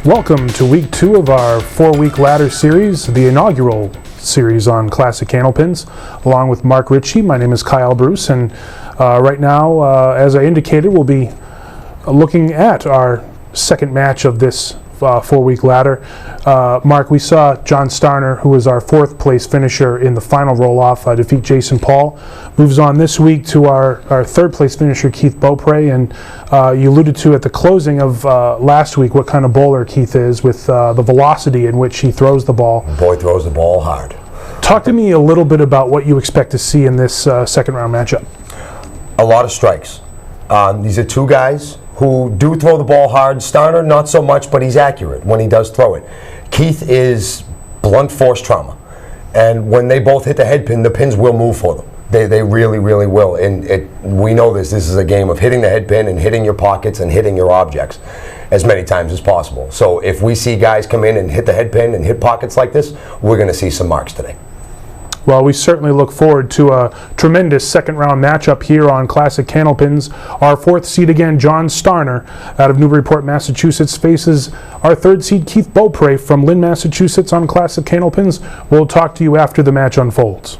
Welcome to week 2 of our 4-week ladder series, the inaugural series on classic Candlepins, along with Mark Ritchie. My name is Kyle Bruce, and right now, as I indicated, we'll be looking at our second match of this 4-week ladder. Mark, we saw John Starner, who was our 4th place finisher in the final roll-off, defeat Jason Paul. Moves on this week to our 3rd place finisher, Keith Beaupre, and you alluded to at the closing of last week what kind of bowler Keith is with the velocity in which he throws the ball. Boy throws the ball hard. Talk to me a little bit about what you expect to see in this second round matchup. A lot of strikes. These are two guys who do throw the ball hard. Starner, not so much, but he's accurate when he does throw it. Keith is blunt force trauma. And when they both hit the head pin, the pins will move for them. They really, really will. And we know this is a game of hitting the head pin and hitting your pockets and hitting your objects as many times as possible. So if we see guys come in and hit the head pin and hit pockets like this, we're going to see some marks today. Well, we certainly look forward to a tremendous second-round matchup here on Classic Candlepins. Our 4th seed again, John Starner out of Newburyport, Massachusetts, faces our 3rd seed, Keith Beaupre from Lynn, Massachusetts on Classic Candlepins. We'll talk to you after the match unfolds.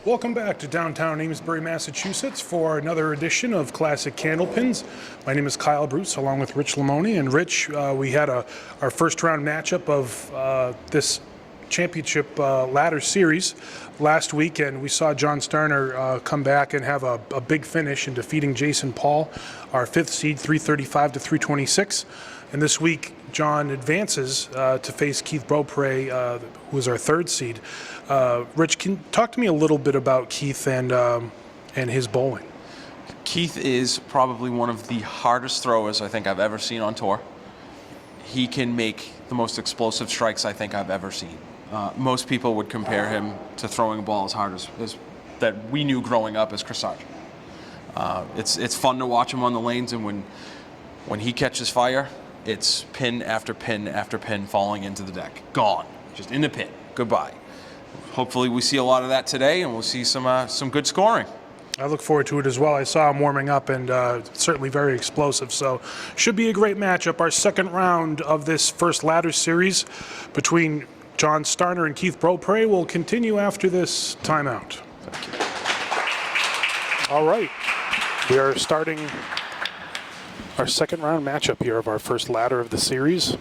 Welcome back to downtown Amesbury, Massachusetts for another edition of Classic Candlepins. My name is Kyle Bruce along with Rich Lamoni. And Rich, we had our first-round matchup of this championship ladder series last week, and we saw John Starner come back and have a big finish in defeating Jason Paul, our 5th seed, 335 to 326. And this week, John advances to face Keith Beaupre, who is our 3rd seed. Rich, can you talk to me a little bit about Keith and his bowling? Keith is probably one of the hardest throwers I think I've ever seen on tour. He can make the most explosive strikes I think I've ever seen. Most people would compare him to throwing a ball as hard as that we knew growing up as Chris Sargent. It's fun to watch him on the lanes, and when he catches fire, it's pin after pin after pin falling into the deck. Gone. Just in the pit. Goodbye. Hopefully we see a lot of that today, and we'll see some good scoring. I look forward to it as well. I saw him warming up, and certainly very explosive. So should be a great matchup. Our second round of this first ladder series between John Starner and Keith Beaupre will continue after this timeout. Thank you. All right. We are starting our second round matchup here of our first ladder of the series.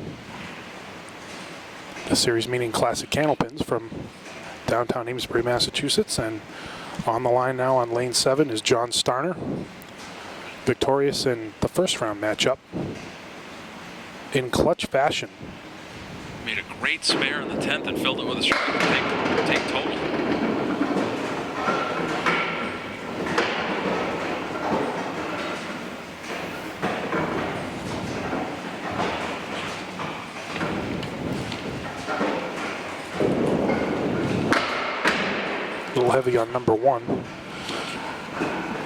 The series meaning Classic Candlepins from downtown Amesbury, Massachusetts. And on the line now on lane 7 is John Starner, victorious in the first round matchup in clutch fashion. Made a great spare in the 10th and filled it with a strike to take total. A little heavy on number 1.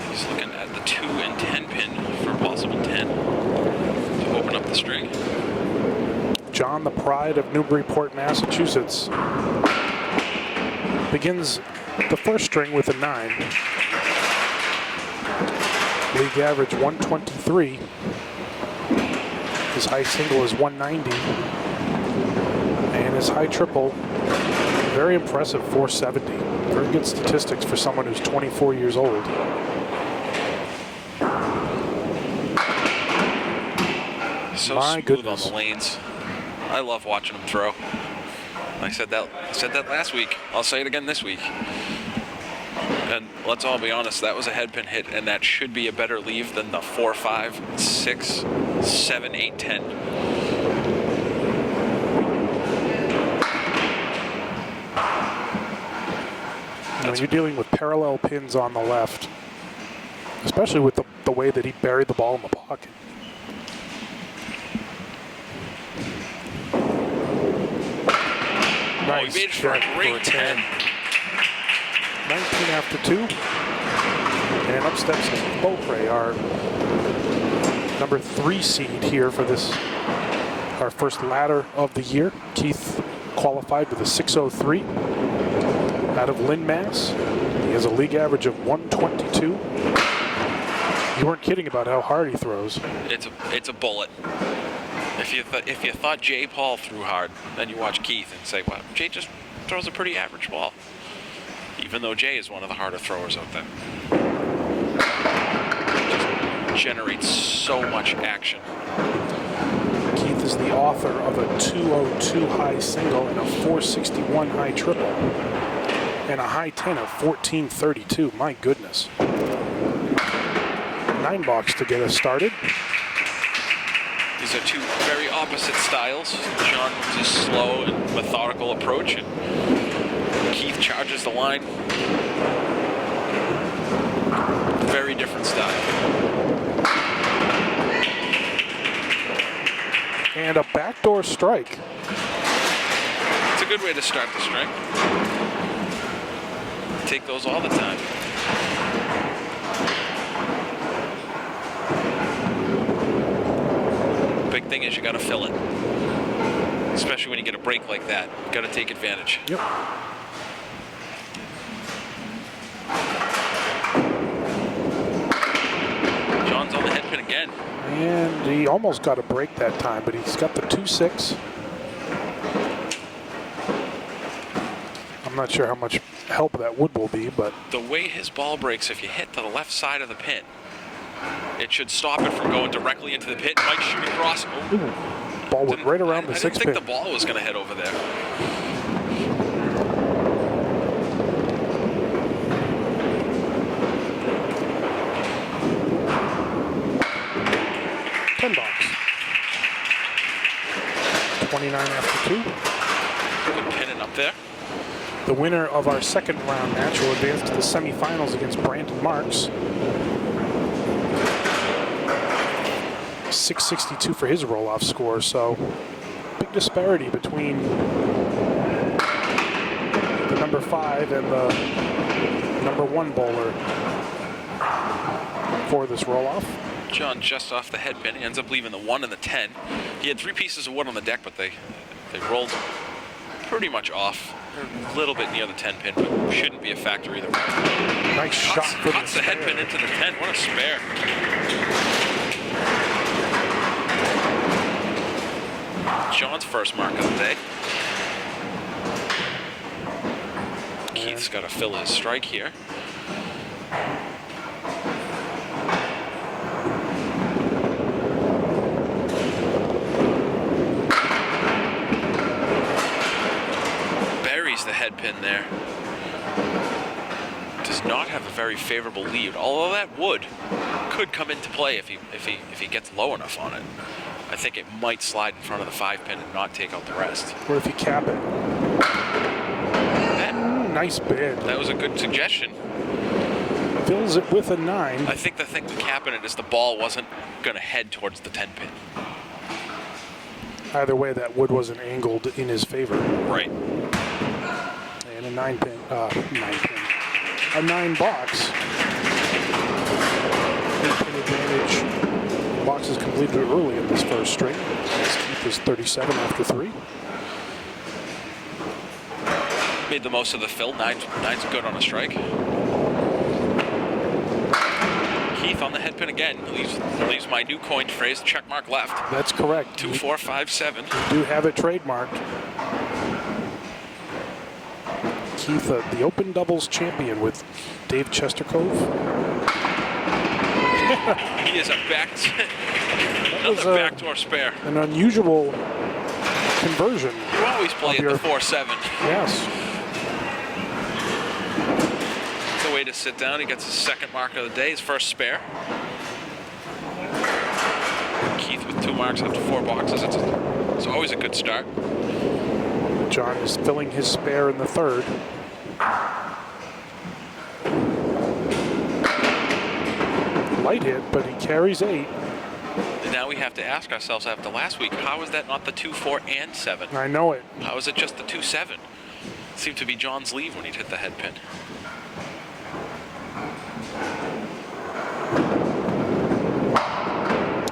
He's looking at the 2 and 10 pin for possible 10 to open up the string. John, the pride of Newburyport, Massachusetts, begins the first string with a 9. League average 123. His high single is 190. And his high triple, very impressive, 470. Very good statistics for someone who's 24 years old. So My smooth goodness. on the lanes. I love watching him throw. I said that last week. I'll say it again this week. And let's all be honest, that was a head pin hit, and that should be a better leave than the 4, 5, 6, 7, 8, 10. When you're dealing with parallel pins on the left, especially with the way that he buried the ball in the pocket. Nice He made it for a great 10. 19 after 2. And up steps Beaupre, our number 3 seed here for this, our first ladder of the year. Keith qualified with a 603 out of Lynn, Mass. He has a league average of 122. You weren't kidding about how hard he throws. It's a bullet. If you thought Jay Paul threw hard, then you watch Keith and say, well, Jay just throws a pretty average ball. Even though Jay is one of the harder throwers out there. Just generates so much action. Keith is the author of a 202 high single and a 461 high triple. And a high 10 of 1432. My goodness. 9 box to get us started. These are two very opposite styles. John with his slow and methodical approach, and Keith charges the line. Very different style. And a backdoor strike. It's a good way to start the strike. Take those all the time. Big thing is you got to fill it, especially when you get a break like that. You got to take advantage. Yep. John's on the head pin again. And he almost got a break that time, but he's got the 2-6. I'm not sure how much help that wood will be, but The way his ball breaks, if you hit to the left side of the pin, it should stop it from going directly into the pit. Might shoot across. Oh, ball went right around the 6 I didn't pin. think the ball was going to head over there. $10. 29 after 2. Good pinning up there. The winner of our second round match will advance to the semifinals against Brandon Marks. 662 for his roll-off score, so big disparity between the number 5 and the number 1 bowler for this roll-off. John just off the head pin. He ends up leaving the 1 and the 10. He had 3 pieces of wood on the deck, but they rolled pretty much off. They're a little bit near the 10 pin, but shouldn't be a factor either way. Nice shot for Cuts the head spare. pin into the 10. What a spare. John's first mark of the day. Keith's got to fill his strike here. Buries the head pin there. Does not have a very favorable lead, although that wood could come into play if he gets low enough on it. I think it might slide in front of the 5 pin and not take out the rest. What if you cap it? Nice bid. That was a good suggestion. Fills it with a 9. I think the thing with capping it is the ball wasn't going to head towards the 10 pin. Either way, that wood wasn't angled in his favor. Right. And a 9 pin. A 9 box. 8 pin advantage. Box is completed early in this first string. Keith is 37 after 3. Made the most of the fill. Nine's good on a strike. Keith on the head pin again. Leaves my new coined phrase, check mark left. That's correct. 2, 4, 5, 7. We do have it trademarked. Keith, the Open Doubles champion with Dave Chestercove. He is another backdoor spare. An unusual conversion. You always play at the 4-7. Yes. It's a way to sit down. He gets his second mark of the day, his first spare. Keith with 2 marks after 4 boxes. It's always a good start. John is filling his spare in the 3rd. Light hit, but he carries 8. And now we have to ask ourselves after last week, how is that not the 2, 4, and 7? I know it. How is it just the 2, 7? Seemed to be John's leave when he hit the head pin.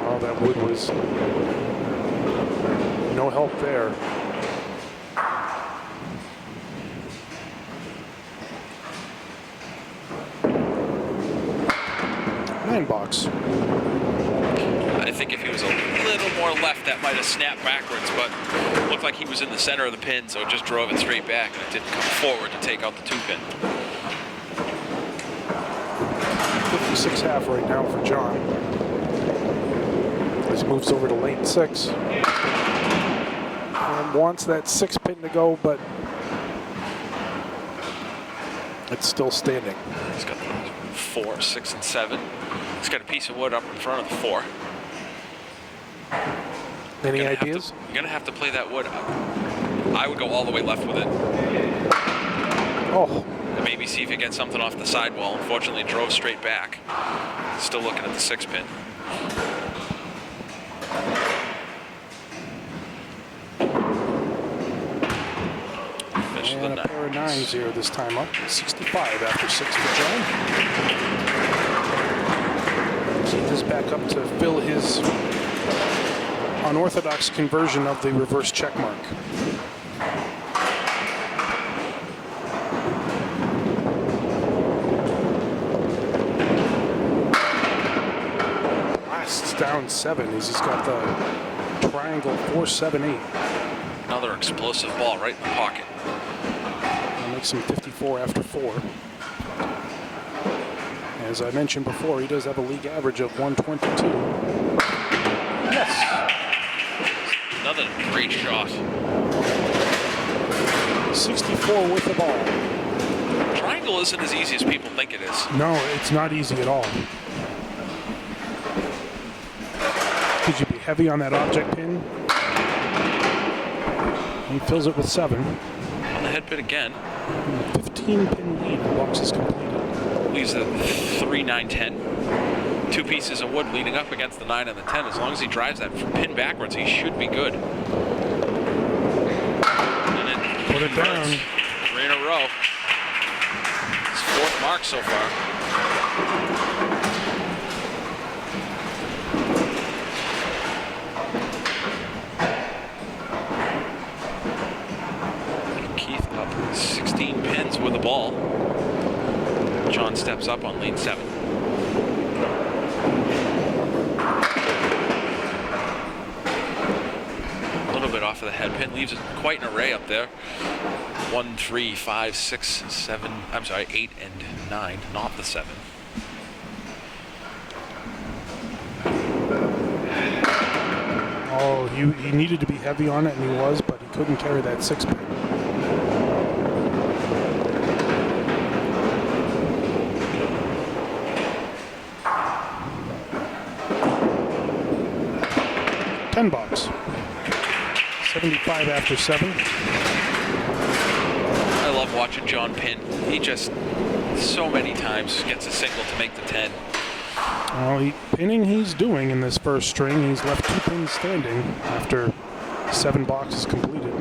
Oh, that wood was no help there. $9 box. more left, that might have snapped backwards, but it looked like he was in the center of the pin, so it just drove it straight back, and it didn't come forward to take out the 2-pin. 56.5 right now for John. As he moves over to lane 6. And wants that 6-pin to go, but it's still standing. He's got the 4, 6, and 7. He's got a piece of wood up in front of the 4. Any ideas? You're going to have to play that wood up. I would go all the way left with it. Oh. And maybe see if you get something off the sidewall. Unfortunately, it drove straight back. Still looking at the 6-pin. And a pair of 9s here this time up. 65 after 6 for John. Keith is back up to fill his unorthodox conversion of the reverse check mark. Blasts down 7 as he's got the triangle 4-7-8. Another explosive ball right in the pocket. Makes him 54 after 4. As I mentioned before, he does have a league average of 122. Yes. Another great shot. 64 with the ball. Triangle isn't as easy as people think it is. No, it's not easy at all. Could you be heavy on that object pin? He fills it with 7. On the head pin again. 15-pin lead. The box is completed. Leaves a 3, 9, 10. 2 pieces of wood leading up against the 9 and the 10. As long as he drives that pin backwards, he should be good. And then Put it down. 3 in a row. His 4th mark so far. Keith up 16 pins with the ball. John steps up on lane 7. A little bit off of the head pin, leaves it quite an array up there. 1, 3, 5, 6, 7, I'm sorry, 8 and 9, not the 7. Oh, he needed to be heavy on it, and he was, but he couldn't carry that 6-pin. $10. 75 after 7. I love watching John pin. He just so many times gets a single to make the 10. Well, pinning he's doing in this first string. He's left 2 pins standing after 7 boxes completed.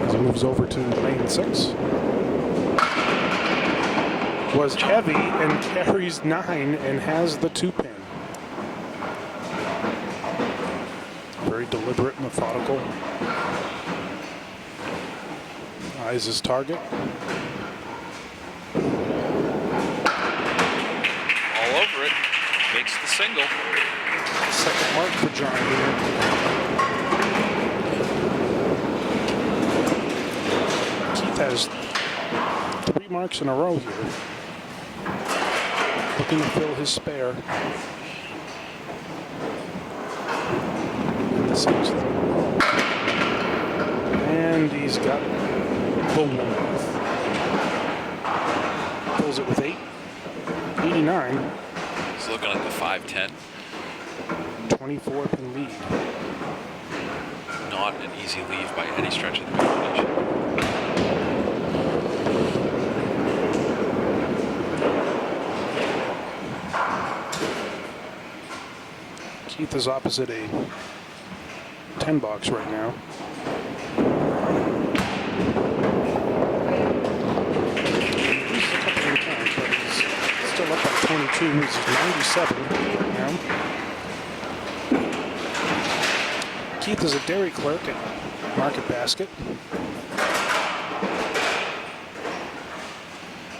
As he moves over to lane 6. Was heavy and carries 9 and has the 2-pin. Very deliberate, methodical. Eyes his target. All over it. Makes the single. Second mark for John here. Keith has 3 marks in a row here. Looking to fill his spare. The 6th. And he's got the 1th. Fills it with 8. 89. He's looking at the 5-10. 24-pin lead. Not an easy leave by any stretch of the imagination. Keith is opposite a 10 box right now. He's a couple of times, but he's still up by 22. He's 97 right now. Keith is a dairy clerk at Market Basket.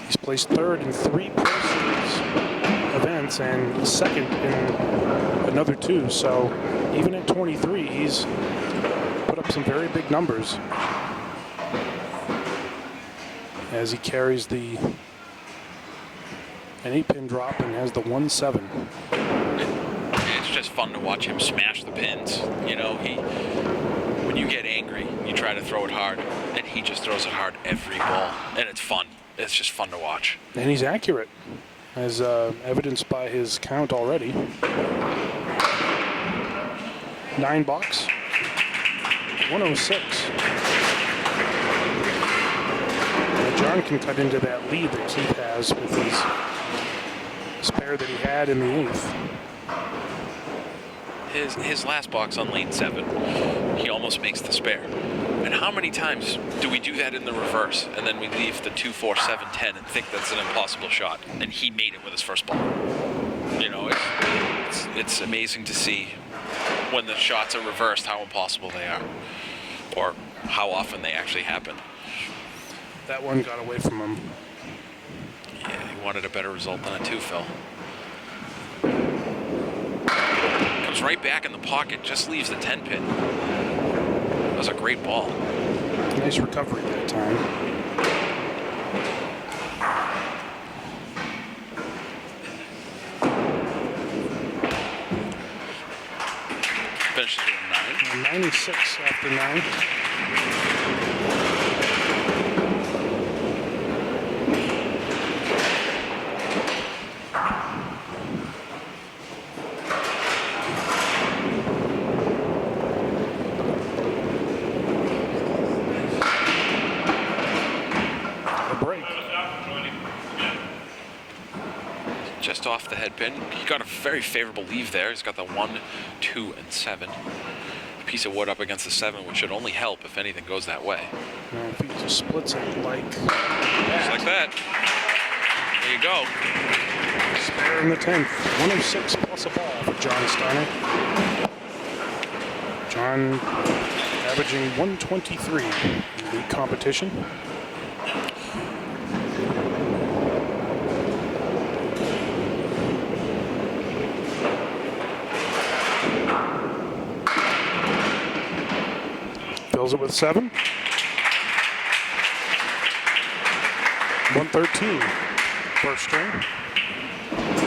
He's placed 3rd in 3 Pro Series events and 2nd in a another 2. So even at 23, he's put up some very big numbers as he carries an 8-pin drop and has the 1-7. It's just fun to watch him smash the pins. You know, when you get angry, you try to throw it hard, and he just throws it hard every ball, and it's fun. It's just fun to watch. And he's accurate, as evidenced by his count already. 9 box, 106. Now John can cut into that lead that Keith has with his spare that he had in the 8th. His last box on lane 7, he almost makes the spare. And how many times do we do that in the reverse, and then we leave the 2, 4, 7, 10 and think that's an impossible shot, and he made it with his first ball? You know, it's amazing to see when the shots are reversed how impossible they are, or how often they actually happen. That one got away from him. Yeah, he wanted a better result than a 2, Phil. Comes right back in the pocket, just leaves the 10 pin. That was a great ball. Nice recovery that time. Finishes with a 9. 96 after 9. Just off the head pin. He got a very favorable leave there. He's got the 1, 2, and 7. A piece of wood up against the 7, which should only help if anything goes that way. Now if he just splits it like Just like that. There you go. spare in the 10th. 106 plus a ball for John Starner. John averaging 123 in the competition. Fills it with 7. 113. First string.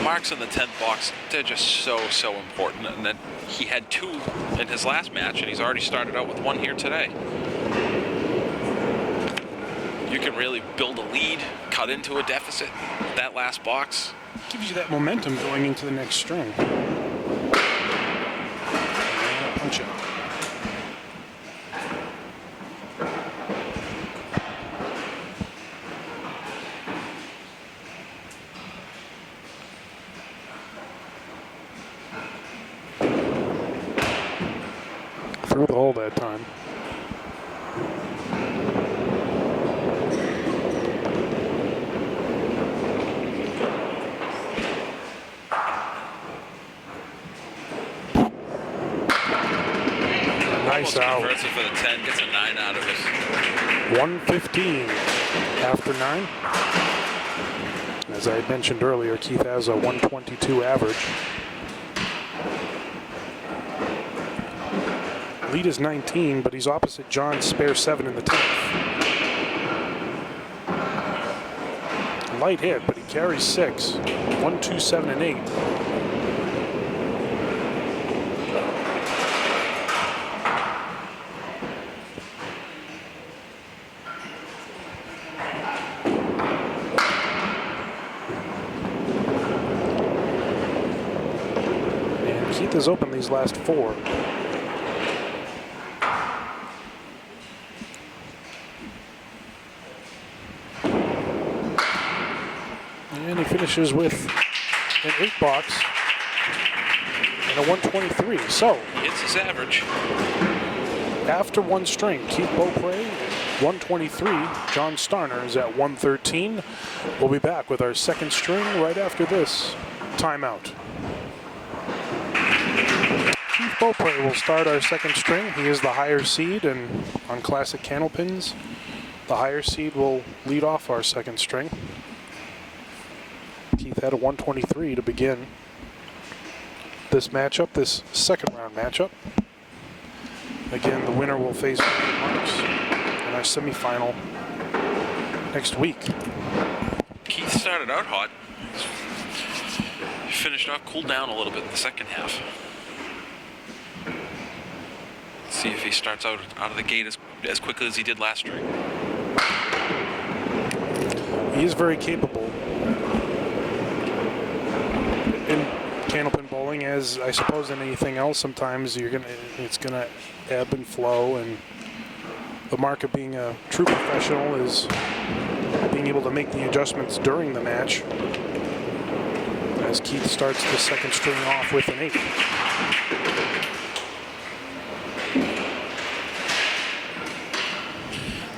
Marks in the 10th box, they're just so important. And then he had 2 in his last match, and he's already started out with 1 here today. You can really build a lead, cut into a deficit. That last box Gives you that momentum going into the next string. And punch out. Through the hole that time. Nice out. converts it for the 10, gets a 9 out of it. 115 after 9. As I mentioned earlier, Keith has a 122 average. Lead is 19, but he's opposite John's spare 7 in the 10th. Light hit, but he carries 6. 1, 2, 7, and 8. And Keith has opened these last 4. And he finishes with an 8 box and a 123. So, It's his average. after one string, Keith Beaupre, 123. John Starner is at 113. We'll be back with our second string right after this timeout. Keith Beaupre will start our second string. He is the higher seed, and on classic Candlepins, the higher seed will lead off our second string. Keith had a 123 to begin. this matchup, this second round matchup. Again, the winner will face Marks in our semifinal next week. Keith started out hot. Finished off, cooled down a little bit in the second half. Let's see if he starts out of the gate as quickly as he did last string. He is very capable in Candlepin bowling, as I suppose in anything else. Sometimes it's gonna ebb and flow, and the mark of being a true professional is being able to make the adjustments during the match. As Keith starts the second string off with an 8.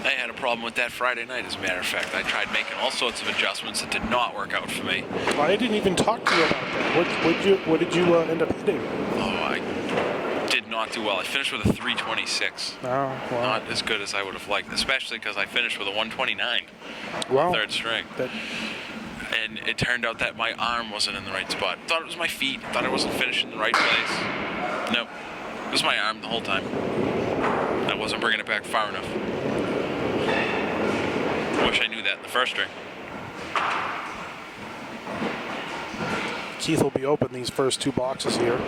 I had a problem with that Friday night, as a matter of fact. I tried making all sorts of adjustments that did not work out for me. Well, I didn't even talk to you about that. What did you end up hitting? Oh, I did not do well. I finished with a 326. Oh, wow. Not as good as I would have liked, especially because I finished with a 129. Wow. Third string. And it turned out that my arm wasn't in the right spot. Thought it was my feet. Thought I wasn't finishing in the right place. Nope. It was my arm the whole time. I wasn't bringing it back far enough. Wish I knew that in the first string. Keith will be open these first two boxes here.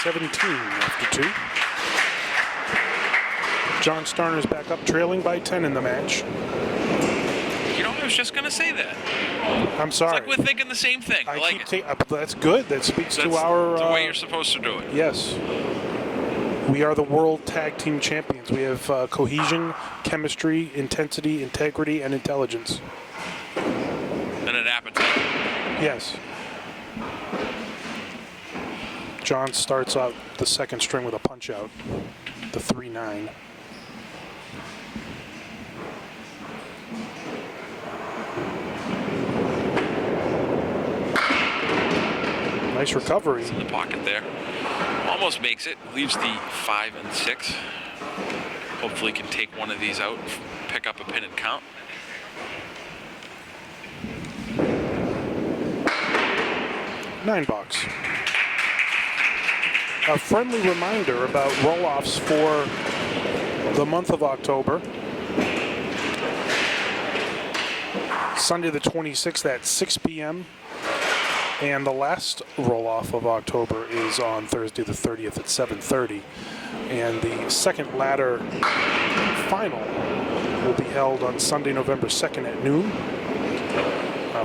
17 after 2. John Starner's back up, trailing by 10 in the match. You know, I was just going to say that. I'm sorry. It's like we're thinking the same thing. I like it. That's good. That speaks That's to our... the way you're supposed to do it. Yes. We are the World Tag Team Champions. We have cohesion, chemistry, intensity, integrity, and intelligence. And an appetite. Yes. John starts out the second string with a punch-out, the 3-9. Nice recovery. It's in the pocket there. Almost makes it. Leaves the 5 and 6. Hopefully can take one of these out, pick up a pin and count. Nine box. A friendly reminder about roll-offs for the month of October. Sunday the 26th at 6 p.m. And the last roll-off of October is on Thursday the 30th at 7:30. And the second ladder final will be held on Sunday, November 2nd at noon.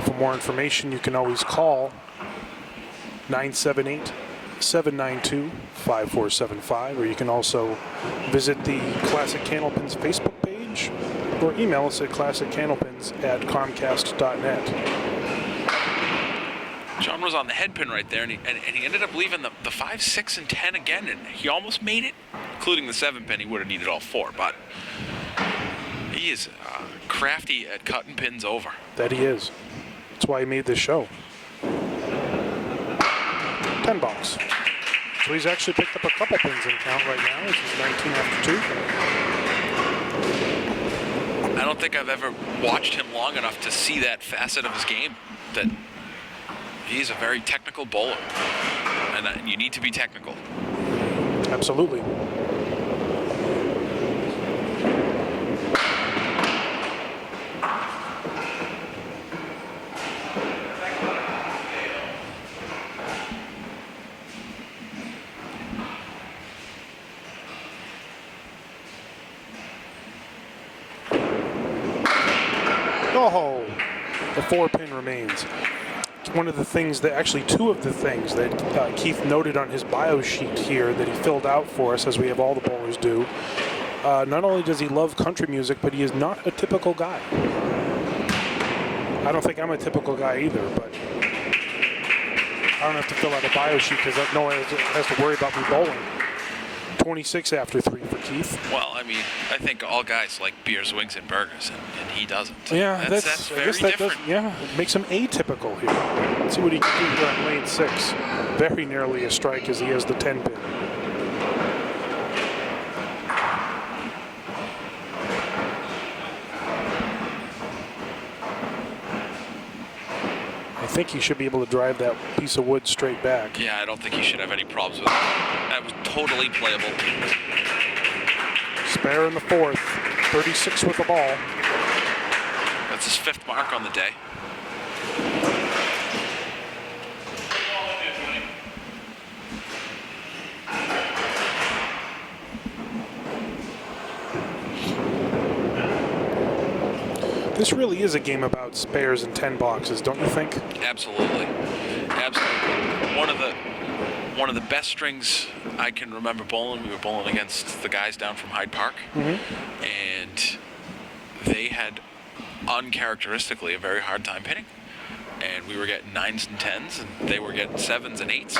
For more information, you can always call 978-792-5475, or you can also visit the Classic Candlepins Facebook page or email us at classiccandlepins@comcast.net. John was on the head pin right there, and he ended up leaving the 5, 6, and 10 again, and he almost made it, including the 7 pin. He would have needed all 4, but he is crafty at cutting pins over. That he is. That's why he made this show. 10 box. So he's actually picked up a couple pins in count right now. This is 19 after 2. I don't think I've ever watched him long enough to see that facet of his game, that he's a very technical bowler, and you need to be technical. Absolutely. Oh, the 4-pin remains. One of the things that, actually two of the things that Keith noted on his bio sheet here that he filled out for us, as we have all the bowlers do. Not only does he love country music, but he is not a typical guy. I don't think I'm a typical guy either, but I don't have to fill out a bio sheet because no one has to worry about me bowling. 26 after 3 for Keith. Well, I mean, I think all guys like beers, wings, and burgers, and he doesn't. Yeah, that's I very guess that different. it makes him atypical here. Let's see what he can do here on lane 6. Very nearly a strike as he has the 10 pin. I think he should be able to drive that piece of wood straight back. Yeah, I don't think he should have any problems with it. That was totally playable. Spare in the fourth, 36 with the ball. That's his 5th mark on the day. This really is a game about spares and 10 boxes, don't you think? Absolutely. Absolutely. One of the best strings I can remember bowling, we were bowling against the guys down from Hyde Park. And they had uncharacteristically a very hard time hitting. And we were getting 9s and 10s, and they were getting 7s and 8s.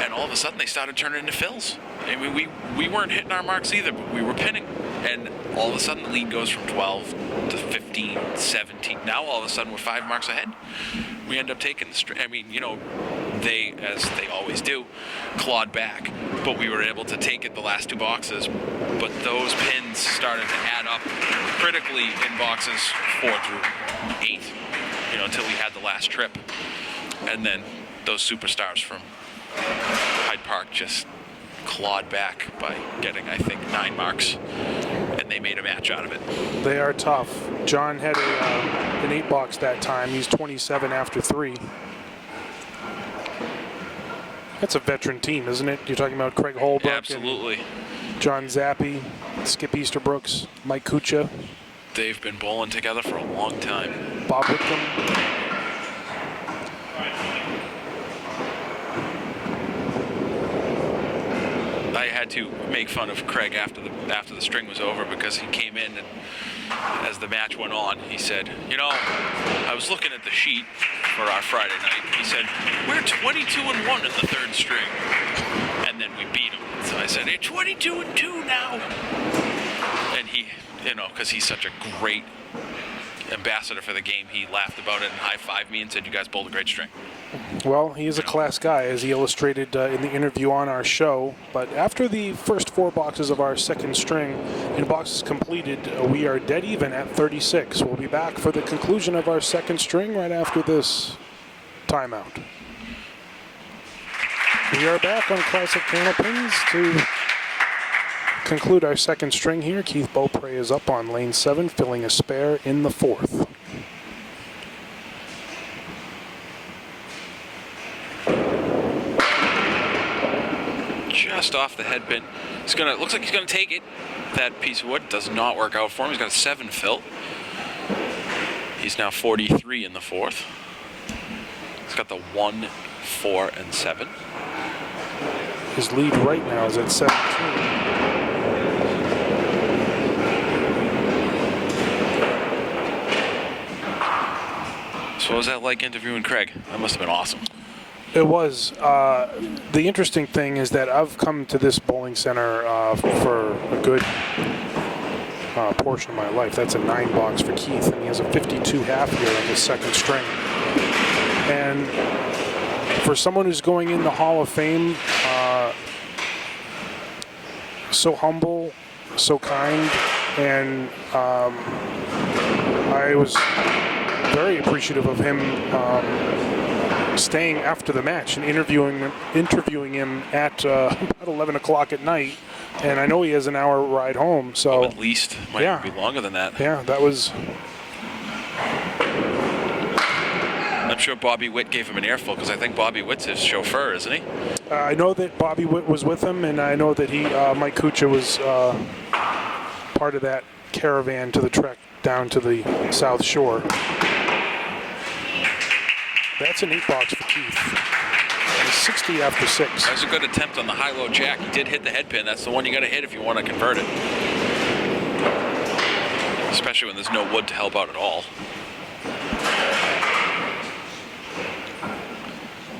And all of a sudden they started turning into fills. I mean, we weren't hitting our marks either, but we were pinning. And all of a sudden the lead goes from 12 to 15, 17. Now all of a sudden we're 5 marks ahead. We end up taking the string. I mean, you know, they, as they always do, clawed back. But we were able to take it the last 2 boxes. But those pins started to add up critically in boxes 4 through 8, you know, until we had the last trip. And then those superstars from Hyde Park just clawed back by getting, I think, 9 marks, and they made a match out of it. They are tough. John had an 8 box that time. He's 27 after 3. That's a veteran team, isn't it? You're talking about Craig Holbrook. Absolutely. John Zappi, Skip Easterbrooks, Mike Kucha. They've been bowling together for a long time. Bob Whitcomb. I had to make fun of Craig after the string was over because he came in and as the match went on, he said, you know, I was looking at the sheet for our Friday night. He said, we're 22-1 in the 3rd string. And then we beat him. So I said, hey, 22-2 now. And he, you know, because he's such a great ambassador for the game, he laughed about it and high-fived me and said, you guys bowled a great string. Well, he is a class guy, as he illustrated in the interview on our show. But after the first 4 boxes of our 2nd string in boxes completed, we are dead even at 36. We'll be back for the conclusion of our 2nd string right after this timeout. We are back on Classic Candlepins to conclude our 2nd string here. Keith Beaupre is up on lane 7, filling a spare in the 4th. Just off the head pin. Looks like he's gonna take it. That piece of wood does not work out for him. He's got a 7 fill. He's now 43 in the 4th. He's got the 1, 4, and 7. His lead right now is at 17. So what was that like interviewing Craig? That must have been awesome. It was. The interesting thing is that I've come to this bowling center for a good portion of my life. That's a 9 box for Keith, and he has a 52 half here on his 2nd string. And for someone who's going in the Hall of Fame, so humble, so kind, and I was very appreciative of him staying after the match and interviewing him at about 11 o'clock at night. And I know he has an hour ride home, so at least might yeah, even be longer than that. Yeah, that was. I'm sure Bobby Witt gave him an earful because I think Bobby Witt's his chauffeur, isn't he? I know that Bobby Witt was with him, and I know that Mike Kucha was part of that caravan to the trek down to the South Shore. That's an 8 box for Keith. And 60 after 6. That was a good attempt on the high-low jack. He did hit the head pin. That's the one you got to hit if you want to convert it. Especially when there's no wood to help out at all.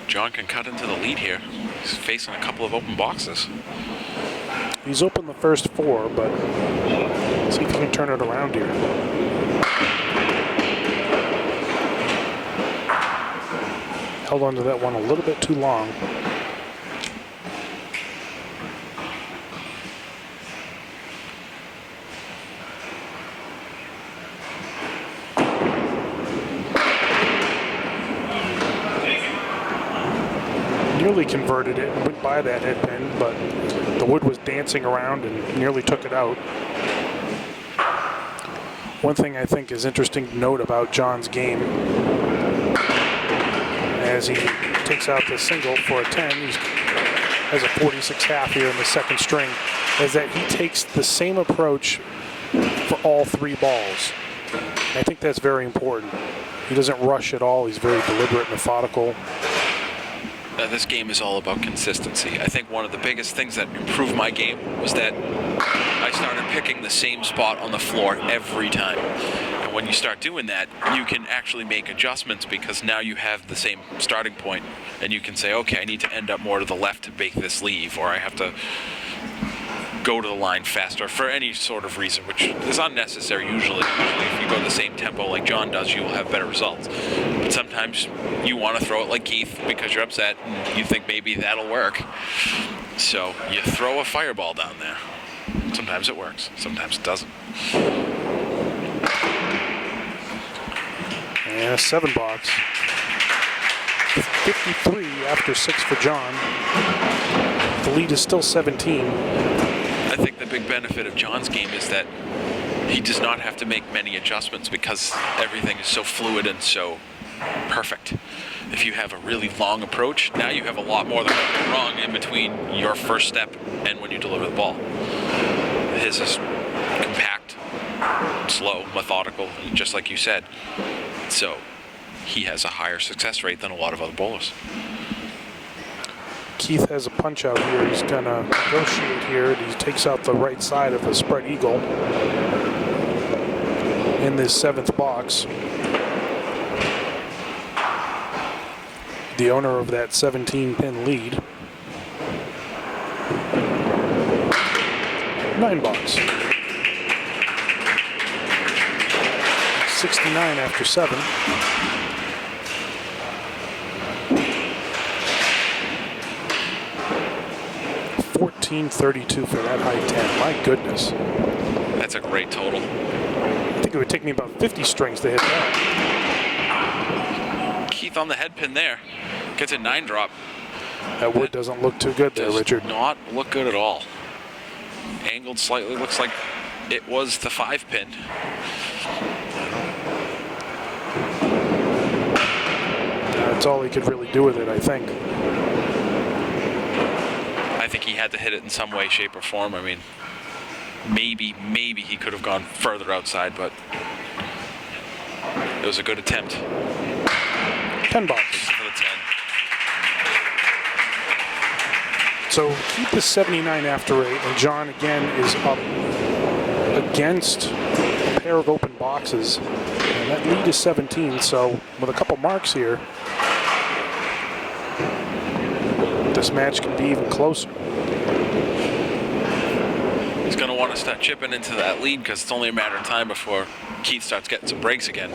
John can cut into the lead here. He's facing a couple of open boxes. He's opened the first 4, but let's see if he can turn it around here. Held on to that one a little bit too long. nearly converted it and went by that head pin, but the wood was dancing around and nearly took it out. One thing I think is interesting to note about John's game, as he takes out the single for a 10, he has a 46.5 here in the second string, is that he takes the same approach for all 3 balls. And I think that's very important. He doesn't rush at all. He's very deliberate, methodical. This game is all about consistency. I think one of the biggest things that improved my game was that I started picking the same spot on the floor every time. And when you start doing that, you can actually make adjustments because now you have the same starting point, and you can say, okay, I need to end up more to the left to make this leave, or I have to go to the line faster for any sort of reason, which is unnecessary usually. If you go the same tempo like John does, you will have better results. But sometimes you want to throw it like Keith because you're upset and you think maybe that'll work. So you throw a fireball down there. Sometimes it works, sometimes it doesn't. And a 7 box. 53 after 6 for John. The lead is still 17. I think the big benefit of John's game is that he does not have to make many adjustments because everything is so fluid and so perfect. If you have a really long approach, now you have a lot more that can go wrong in between your first step and when you deliver the ball. His is compact, slow, methodical, just like you said. So he has a higher success rate than a lot of other bowlers. Keith has a punch out here. He's going to negotiate here. He takes out the right side of a spread eagle in this 7th box. The owner of that 17-pin lead. 9 box. 69 after 7. 14.32 for that high 10. My goodness. That's a great total. I think it would take me about 50 strings to hit that. Keith on the head pin there. Gets a 9 drop. That wood doesn't look too good there, Does Richard. not look good at all. Angled slightly, looks like it was the 5 pin. That's all he could really do with it, I think. I think he had to hit it in some way, shape, or form. I mean, maybe he could have gone further outside, but it was a good attempt. 10 bucks. For the 10. So Keith is 79 after 8, and John again is up against a pair of open boxes. And that lead is 17, so with a couple marks here, this match can be even closer. He's going to want to start chipping into that lead because it's only a matter of time before Keith starts getting some breaks again.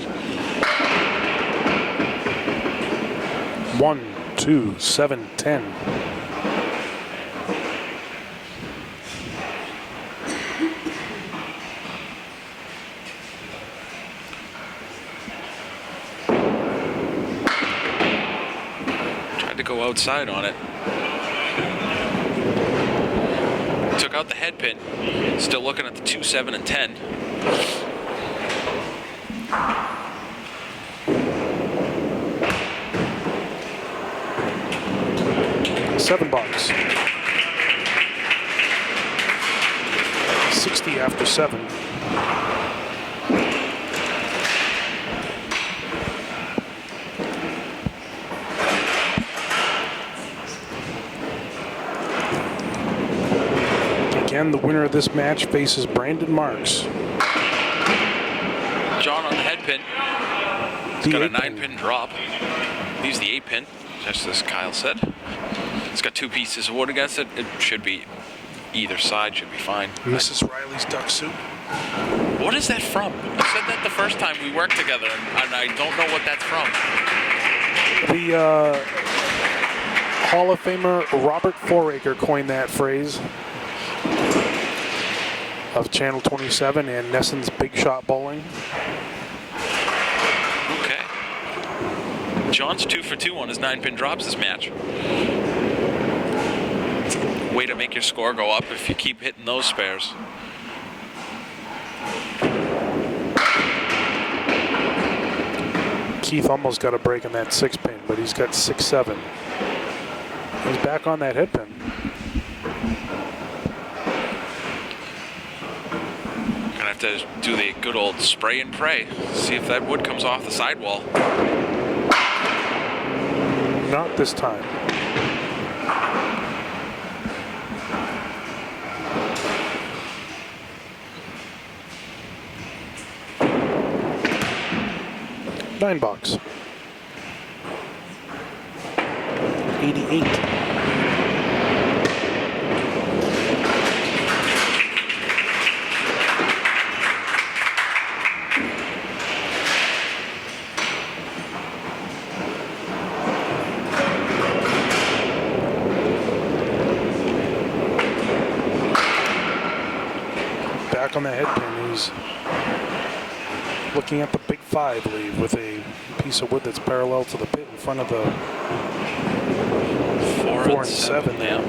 1, 2, 7, 10. Tried to go outside on it. Took out the head pin. Still looking at the 2, 7, and 10. $7. 60 after 7. Again, the winner of this match faces Brandon Marks. John on the head pin. He's got a 9 8-pin. pin drop. Leaves the 8 pin, just as Kyle said. It's got 2 pieces of wood against it. It should be either side, should be fine. Mrs. Riley's duck soup. What is that from? You said that the first time we worked together, and I don't know what that's from. The Hall of Famer Robert Foraker coined that phrase of Channel 27 and Nesson's Big Shot Bowling. Okay. John's 2 for 2 on his 9-pin drops this match. Way to make your score go up if you keep hitting those spares. Keith almost got a break on that 6-pin, but he's got 6-7. He's back on that head pin. Gonna have to do the good old spray and pray. See if that wood comes off the sidewall. Not this time. $9. 88. Back on the head pin, he's looking at the big 5 lead with a piece of wood that's parallel to the pit in front of the 4 and 7 there.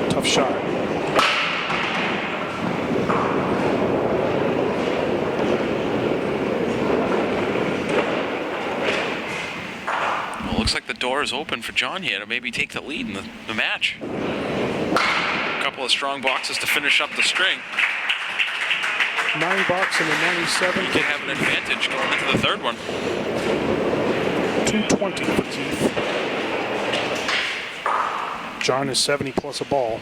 Tough shot. Well, looks like the door is open for John here to maybe take the lead in the match. A couple of strong boxes to finish up the string. $9 and a 97. He could have an advantage going into the third one. 220 for Keith. John is 70 plus a ball.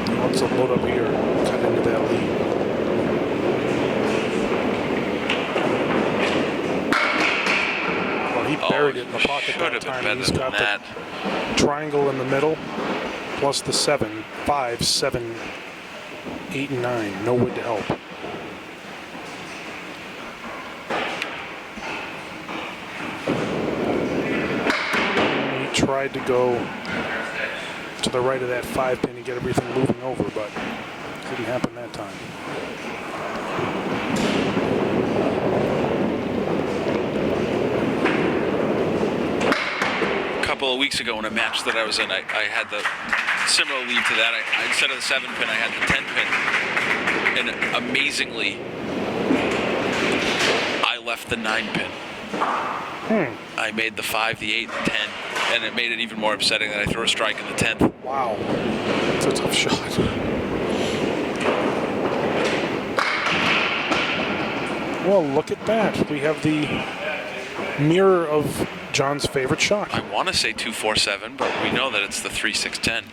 He wants to load up here, cut into that lead. Well, he buried it in the pocket that time. He's got the triangle in the middle, plus the 7, 5, 7, 8, and 9. No wood to help. He tried to go to the right of that 5 pin and get everything moving over, but didn't happen that time. A couple of weeks ago in a match that I was in, I had the similar lead to that. I instead of the 7 pin, I had the 10 pin, and amazingly, I left the 9 pin. I made the 5, the 8, and the 10, and it made it even more upsetting that I threw a strike in the 10th. Wow, that's a tough shot. Well, look at that. We have the mirror of John's favorite shot. I want to say 2-4-7, but we know that it's the 3-6-10.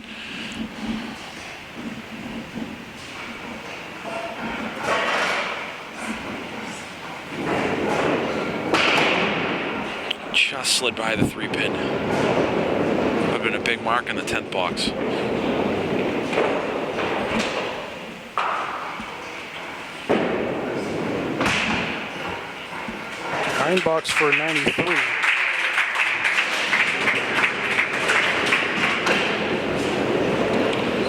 Just slid by the 3 pin. Would have been a big mark in the 10th box. $9 for a 93.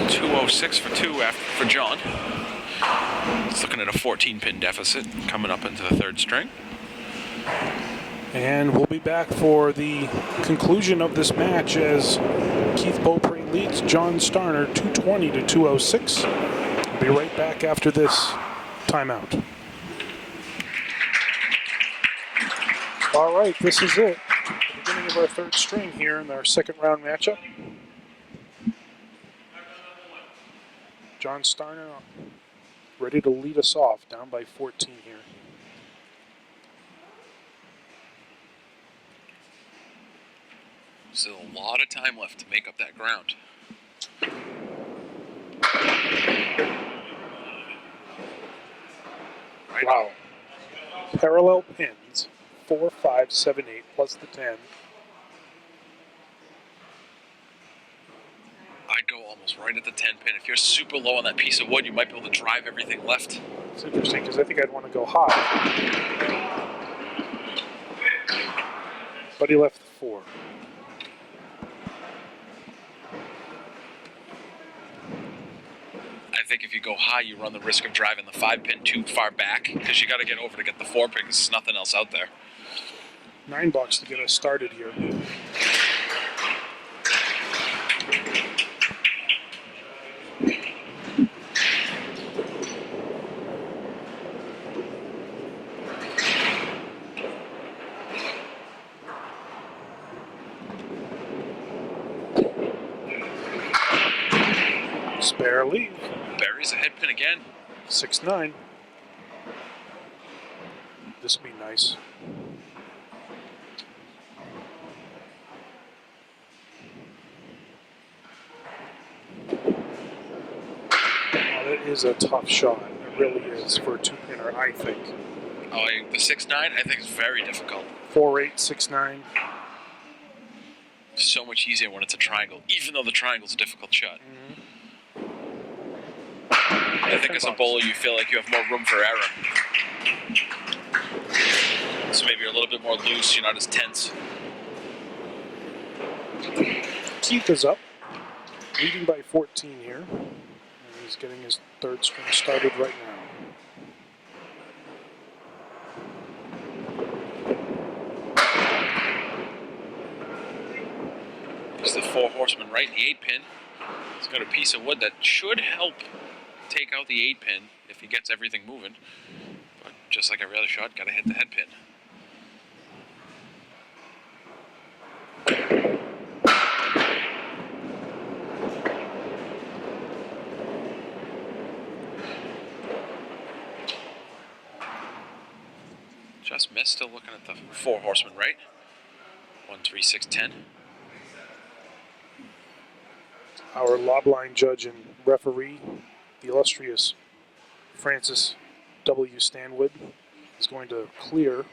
$206 for 2 for John. He's looking at a 14-pin deficit coming up into the third string. And we'll be back for the conclusion of this match as Keith Beaupre leads John Starner 220 to 206. We'll be right back after this timeout. All right, this is it. The beginning of our third string here in our second round matchup. John Starner ready to lead us off, down by 14 here. Still a lot of time left to make up that ground. Right. Wow. Parallel pins, 4, 5, 7, 8, plus the 10. I'd go almost right at the 10 pin. If you're super low on that piece of wood, you might be able to drive everything left. It's interesting because I think I'd want to go high. But he left the 4. I think if you go high, you run the risk of driving the 5-pin too far back because you got to get over to get the 4-pin because there's nothing else out there. $9 to get us started here. Spare leave. Buries the head pin again. 6-9. This would be nice. That is a tough shot. It really is for a 2-pinner, I think. Oh, the 6-9 I think is very difficult. 4-8, 6-9. So much easier when it's a triangle, even though the triangle's a difficult shot. I think as a bowler, you feel like you have more room for error. So maybe you're a little bit more loose, you're not as tense. Keith is up, leading by 14 here. And he's getting his third string started right now. There's the 4 horseman right, the 8-pin. He's got a piece of wood that should help take out the 8-pin if he gets everything moving. But just like every other shot, gotta hit the head pin. Just missed, still looking at the 4 horseman right. 1, 3, 6, 10. Our lob line judge and referee, the illustrious Francis W. Stanwood, is going to clear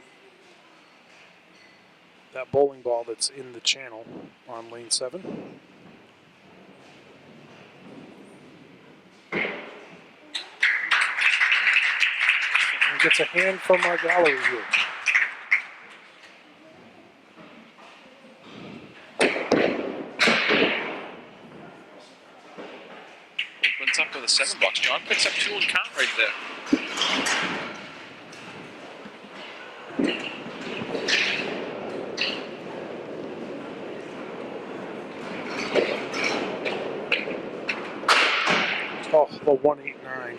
that bowling ball that's in the channel on lane 7. And gets a hand from our gallery here. Opens up with a $7. John picks up 2 and count right there. Oh, the 189.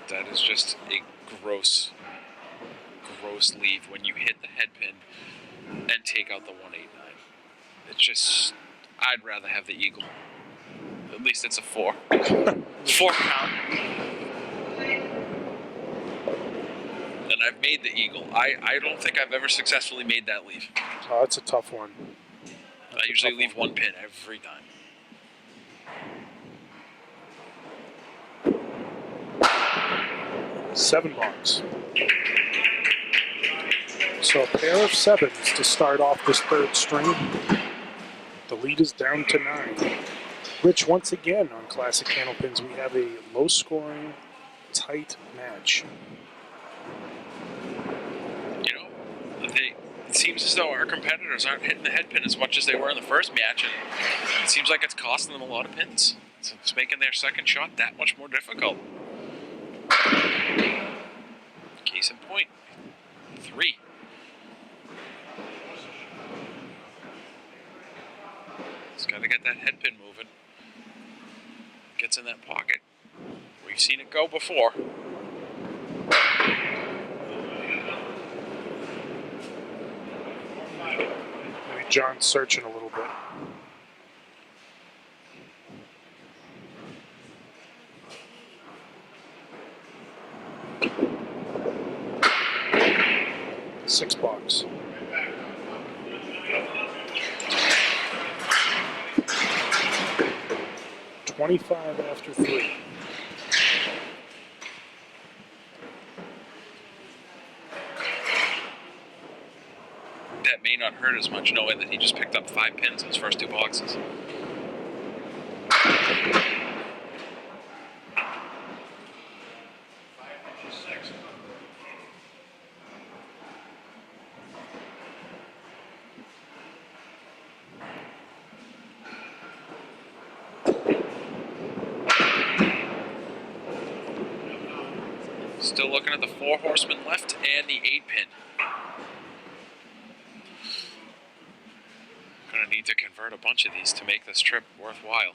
That is just a gross leave when you hit the head pin and take out the 189. It's just, I'd rather have the eagle. At least it's a 4. 4 count. And I've made the eagle. I don't think I've ever successfully made that leave. Oh, that's a tough one. I usually leave 1 pin every time. $7. So a pair of 7s to start off this third string. The lead is down to 9. Rich, once again on Classic Candlepins, we have a low-scoring, tight match. You know, it seems as though our competitors aren't hitting the head pin as much as they were in the first match, and it seems like it's costing them a lot of pins. So it's making their second shot that much more difficult. Case in point, 3. Just got to get that head pin moving. Gets in that pocket. We've seen it go before. Maybe John's searching a little bit. $6. $25 after 3. That may not hurt as much knowing that he just picked up 5 pins in his first 2 boxes. Still looking at the 4 horsemen left and the 8-pin. Gonna need to convert a bunch of these to make this trip worthwhile.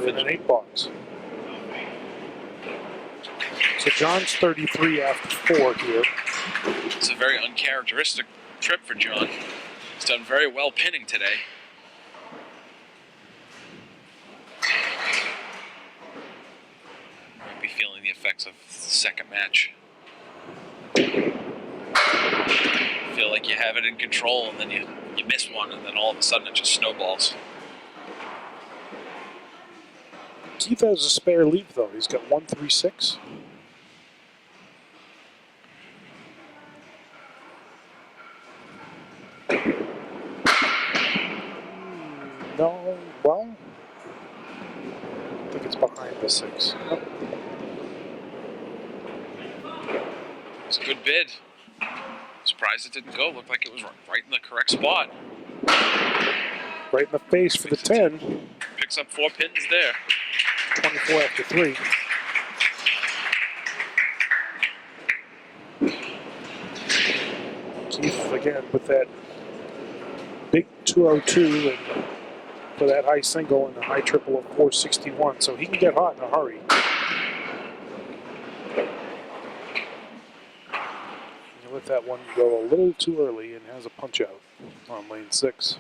In an 8 box. So John's 33 after 4 here. It's a very uncharacteristic trip for John. He's done very well pinning today. Might be feeling the effects of the second match. Feel like you have it in control, and then you miss one, and then all of a sudden it just snowballs. Keith has a spare leave though. He's got 136. No, well, I think it's behind the 6. Nope. It's a good bid. Surprised it didn't go. Looked like it was right in the correct spot. Right in the face for the 10. Picks up 4 pins there. 24 after 3. Keith again with that big 202 and for that high single and a high triple of 461, so he can get hot in a hurry. You let that one go a little too early and has a punch out on lane 6.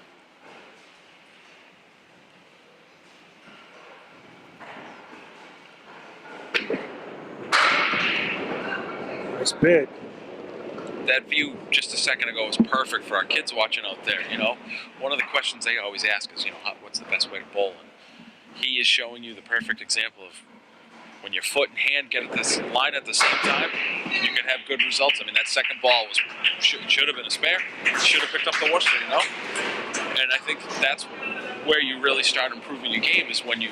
Nice bid. That view just a second ago was perfect for our kids watching out there, you know. One of the questions they always ask is, you know, what's the best way to bowl? And he is showing you the perfect example of when your foot and hand get at this line at the same time, you can have good results. I mean, that second ball should have been a spare. Should have picked up the Worcester, you know. And I think that's where you really start improving your game, is when you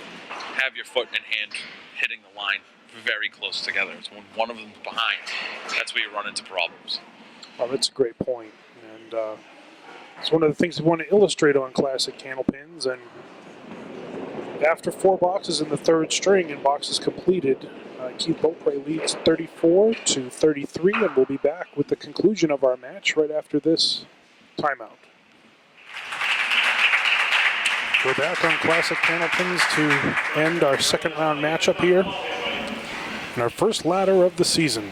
have your foot and hand hitting the line very close together. It's when one of them's behind. That's where you run into problems. Well, that's a great point. And it's one of the things we want to illustrate on Classic Candlepins. And after 4 boxes in the 3rd string and boxes completed, Keith Beaupre leads 34 to 33, and we'll be back with the conclusion of our match right after this timeout. We're back on Classic Candlepins to end our 2nd round matchup here. And our first ladder of the season.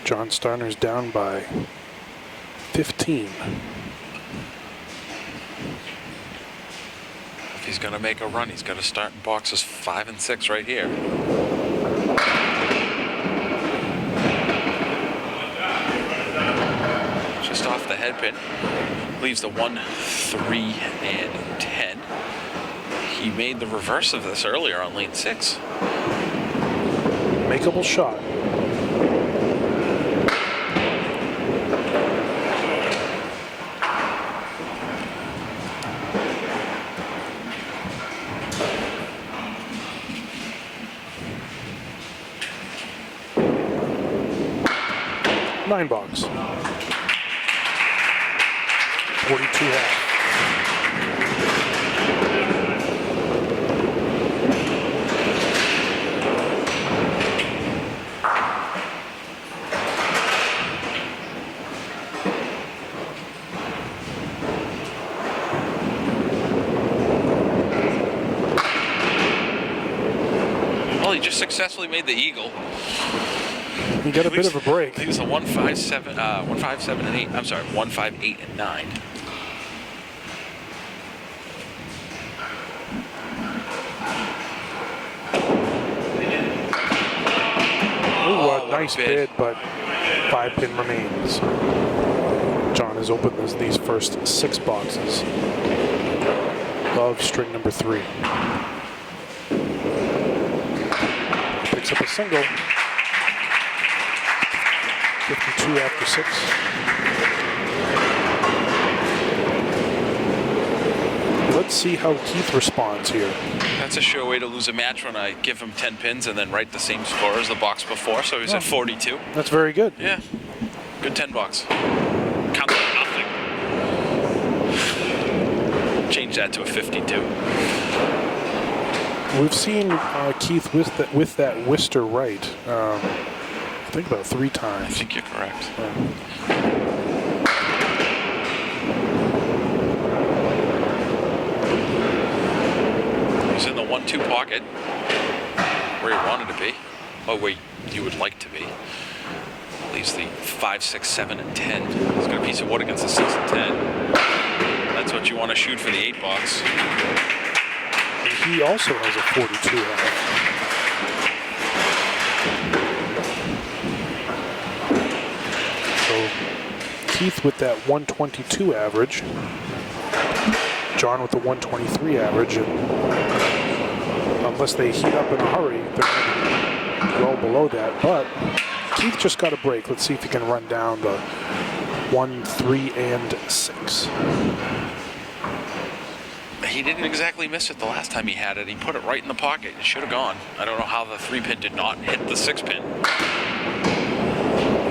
John Starner's down by 15. If he's going to make a run, he's got to start in boxes 5 and 6 right here. Just off the head pin. Leaves the 1, 3, and 10. He made the reverse of this earlier on lane 6. Makeable shot. Nine box. 42 half. Well, he just successfully made the eagle. He got a bit of a break. He was a 157, 157 and 8. I'm sorry, 158 and 9. Ooh, a nice bid, but 5 pin remains. John has opened these first 6 boxes of string number 3. Picks up a single. 52 after 6. Let's see how Keith responds here. That's a sure way to lose a match when I give him 10 pins and then write the same score as the box before, so he's at 42. That's very good. Yeah, good 10 bucks. Counts for nothing. Change that to a 52. We've seen Keith with that Worcester right, I think about 3 I times. think you're correct. He's in the 1-2 pocket where he wanted to be. Oh, where you would like to be. Leaves the 5, 6, 7, and 10. He's got a piece of wood against the 6 and 10. That's what you want to shoot for the 8 box. And he also has a 42 half. So Keith with that 122 average. John with the 123 average. And unless they heat up in a hurry, they're going to be well below that. But Keith just got a break. Let's see if he can run down the 1, 3, and 6. He didn't exactly miss it the last time he had it. He put it right in the pocket. It should have gone. I don't know how the 3-pin did not hit the 6-pin.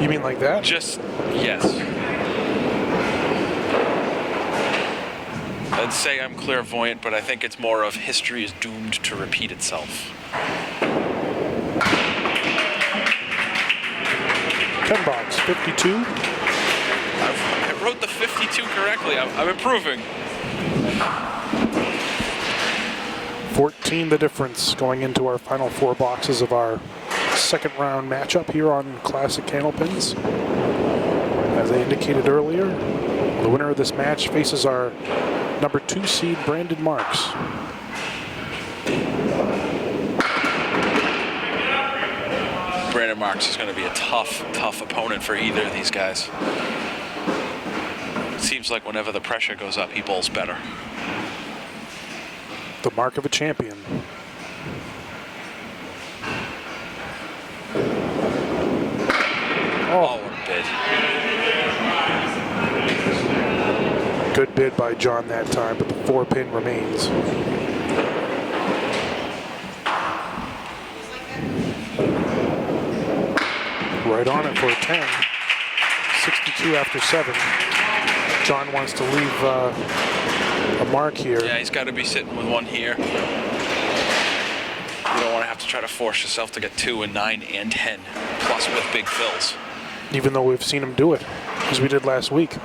You mean like that? Just, yes. I'd say I'm clairvoyant, but I think it's more of history is doomed to repeat itself. 10 box, 52. I wrote the 52 correctly. I'm improving. 14 the difference going into our final 4 boxes of our second round matchup here on Classic Candlepins. As I indicated earlier, the winner of this match faces our number 2 seed Brandon Marks. Brandon Marks is going to be a tough opponent for either of these guys. It seems like whenever the pressure goes up, he bowls better. The mark of a champion. Oh, what a bid. Good bid by John that time, but the 4-pin remains. Right on it for a 10. 62 after 7. John wants to leave a mark here. Yeah, he's got to be sitting with one here. You don't want to have to try to force yourself to get 2 and 9 and 10, plus with big fills. Even though we've seen him do it, as we did last week.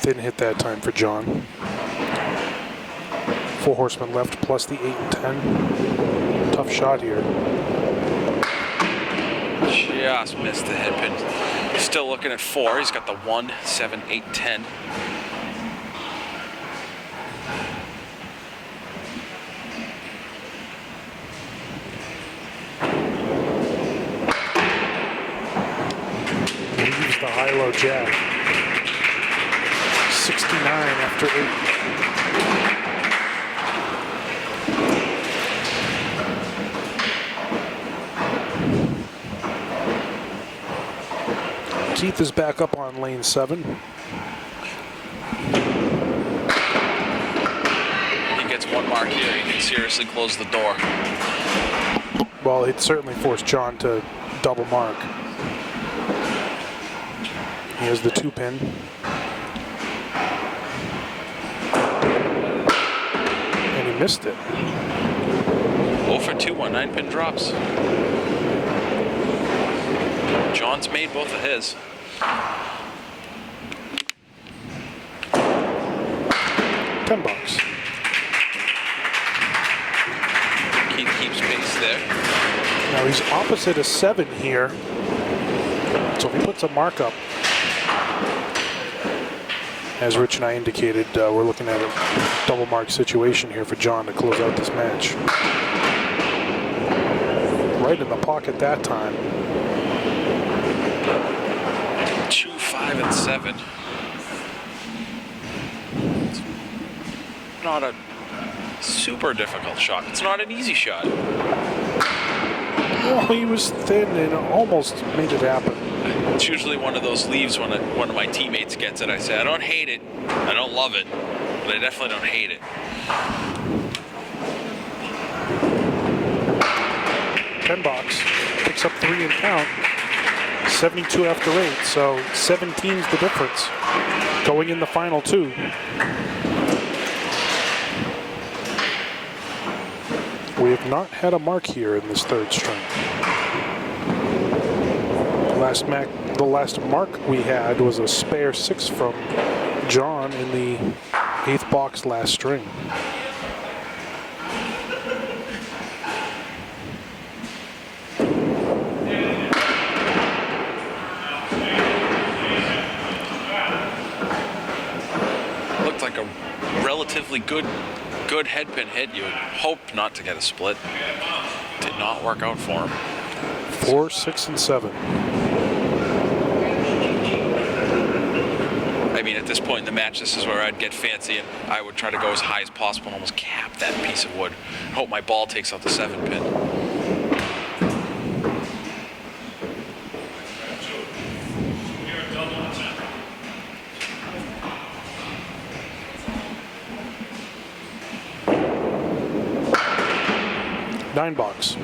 Didn't hit that time for John. 4 horsemen left, plus the 8 and 10. Tough shot here. Just missed the headpin. Still looking at 4. He's got the 1, 7, 8, 10. Leaves the high-low jack. 69 after 8. Keith is back up on lane 7. He gets 1 mark here. He can seriously close the door. Well, it certainly forced John to double mark. Here's the 2-pin. And he missed it. 0 for 2 on 9-pin drops. John's made both of his. 10 bucks. Keith keeps pace there. Now he's opposite a 7 here. So if he puts a mark up, as Rich and I indicated, we're looking at a double mark situation here for John to close out this match. Right in the pocket that time. 2, 5, and 7. It's not a super difficult shot. It's not an easy shot. Well, he was thin and almost made it happen. It's usually one of those leaves when one of my teammates gets it. I say, I don't hate it. I don't love it. But I definitely don't hate it. 10 bucks. picks up 3 and count. 72 after 8, so 17's the difference going in the final 2. We have not had a mark here in this 3rd string. The last mark we had was a spare 6 from John in the 8th box last string. Looked like a relatively good headpin hit. You would hope not to get a split. Did not work out for him. 4, 6, and 7. I mean, at this point in the match, this is where I'd get fancy and I would try to go as high as possible and almost cap that piece of wood. Hope my ball takes out the 7 pin. Nine box.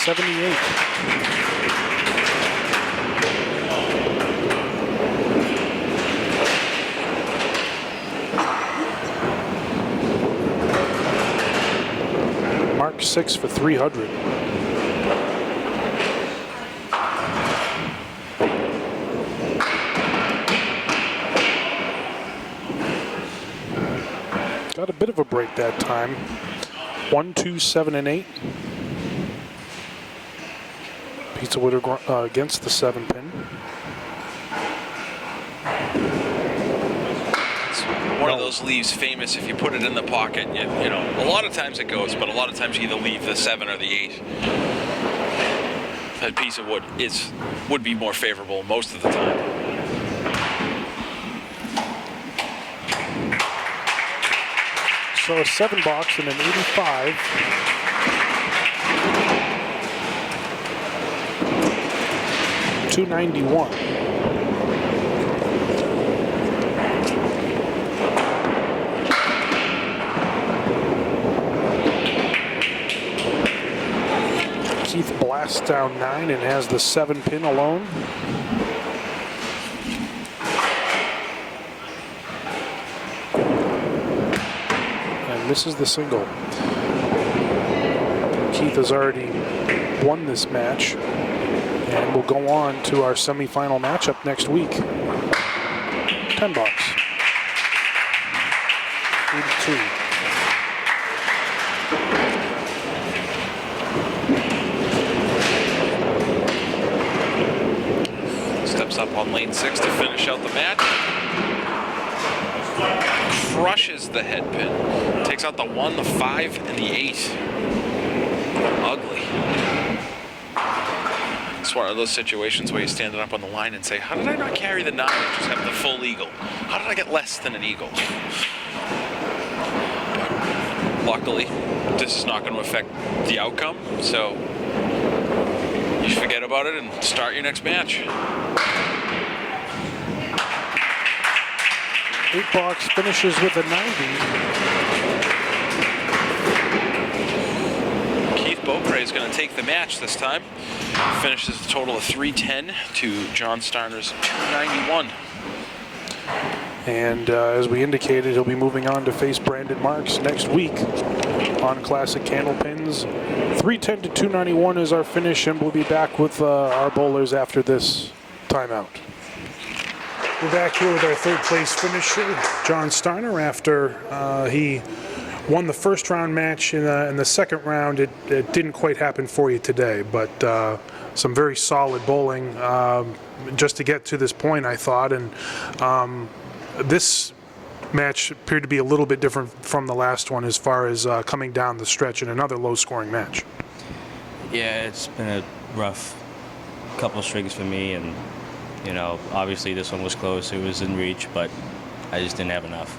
78. Mark 6 for 300. Got a bit of a break that time. 1, 2, 7, and 8. Pizza wood against the 7 pin. It's one of those leaves famous. If you put it in the pocket, you know, a lot of times it goes, but a lot of times you either leave the 7 or the 8. That piece of wood would be more favorable most of the time. So a 7 box and an 85. $291. Keith blasts down 9 and has the 7 pin alone. This is the single. Keith has already won this match and will go on to our semifinal matchup next week. 10 bucks. 82. Steps up on lane 6 to finish out the match. Crushes the head pin. Takes out the 1, the 5, and the 8. Ugly. It's one of those situations where you're standing up on the line and say, how did I not carry the 9 and just have the full eagle? How did I get less than an eagle? But luckily, this is not going to affect the outcome, so you forget about it and start your next match. 8 box finishes with a 90. Keith Beaupre is going to take the match this time. Finishes a total of 310 to John Starner's 291. And as we indicated, he'll be moving on to face Brandon Marks next week on Classic Candlepins. 310 to 291 is our finish, and we'll be back with our bowlers after this timeout. We're back here with our 3rd place finisher, John Starner, after he won the first round match. In the second round, it didn't quite happen for you today, but some very solid bowling just to get to this point, I thought. And this match appeared to be a little bit different from the last one as far as coming down the stretch in another low-scoring match. Yeah, it's been a rough couple strings for me, and you know, obviously this one was close. It was in reach, but I just didn't have enough.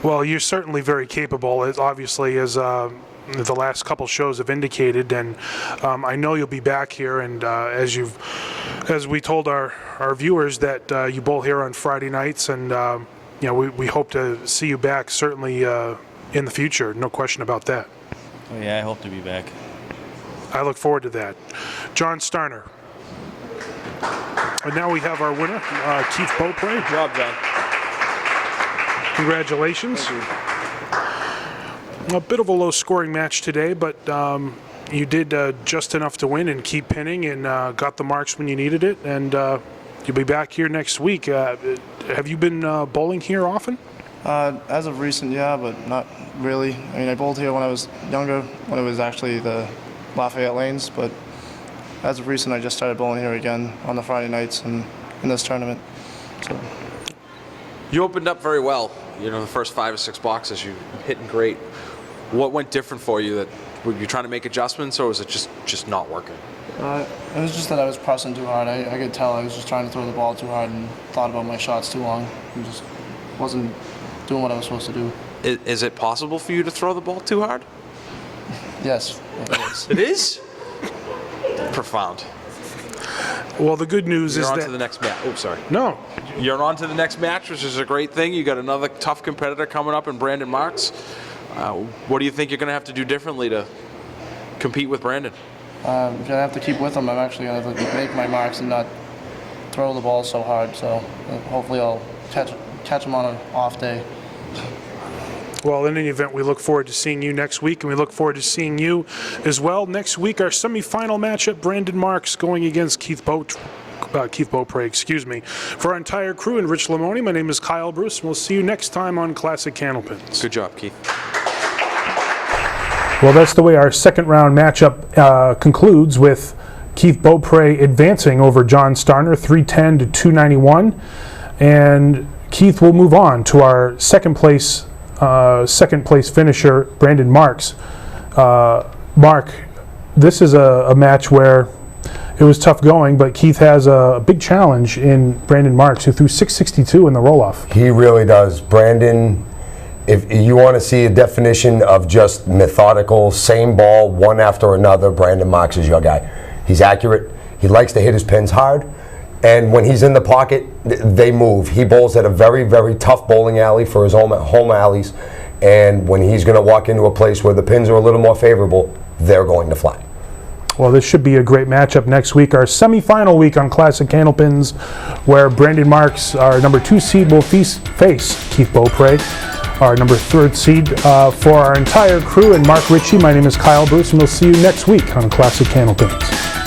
Well, you're certainly very capable, obviously, as the last couple shows have indicated, and I know you'll be back here. And as we told our viewers that you bowl here on Friday nights, and you know, we hope to see you back certainly in the future. No question about that. Oh, yeah, I hope to be back. I look forward to that. John Starner. And now we have our winner, Keith Beaupre. Good job, John. Congratulations. A bit of a low-scoring match today, but you did just enough to win and keep pinning and got the marks when you needed it. And you'll be back here next week. Have you been bowling here often? As of recent, yeah, but not really. I mean, I bowled here when I was younger, when it was actually the Lafayette lanes, but as of recent, I just started bowling here again on the Friday nights and in this tournament. So. You opened up very well. You know, the first 5 or 6 boxes, you hitting great. What went different for you? That were you trying to make adjustments, or was it just not working? It was just that I was pressing too hard. I could tell I was just trying to throw the ball too hard and thought about my shots too long. And just wasn't doing what I was supposed to do. Is it possible for you to throw the ball too hard? Yes, it is. It is? Profound. Well, the good news You're is on that... to the next match. Oh, sorry. No. You're on to the next match, which is a great thing. You got another tough competitor coming up in Brandon Marks. What do you think you're going to have to do differently to compete with Brandon? If I have to keep with him, I'm actually going to have to make my marks and not throw the ball so hard. So hopefully I'll catch him on an off day. Well, in any event, we look forward to seeing you next week, and we look forward to seeing you as well. Next week, our semifinal matchup, Brandon Marks going against Keith Beaupre, excuse me. For our entire crew and Rich Lamoni, my name is Kyle Bruce, and we'll see you next time on Classic Candlepins. Good job, Keith. Well, that's the way our second round matchup concludes, with Keith Beaupre advancing over John Starner, 310 to 291. And Keith will move on to our second place finisher, Brandon Marks. Mark, this is a match where it was tough going, but Keith has a big challenge in Brandon Marks, who threw 662 in the roll-off. He really does. Brandon, if you want to see a definition of just methodical, same ball, one after another, Brandon Marks is your guy. He's accurate. He likes to hit his pins hard. And when he's in the pocket, they move. He bowls at a very, very tough bowling alley for his home alleys. And when he's going to walk into a place where the pins are a little more favorable, they're going to fly. Well, this should be a great matchup next week, our semifinal week on Classic Candlepins, where Brandon Marks, our number 2 seed, will face Keith Beaupre, our number 3 seed. For our entire crew and Mark Ritchie, my name is Kyle Bruce, and we'll see you next week on Classic Candlepins.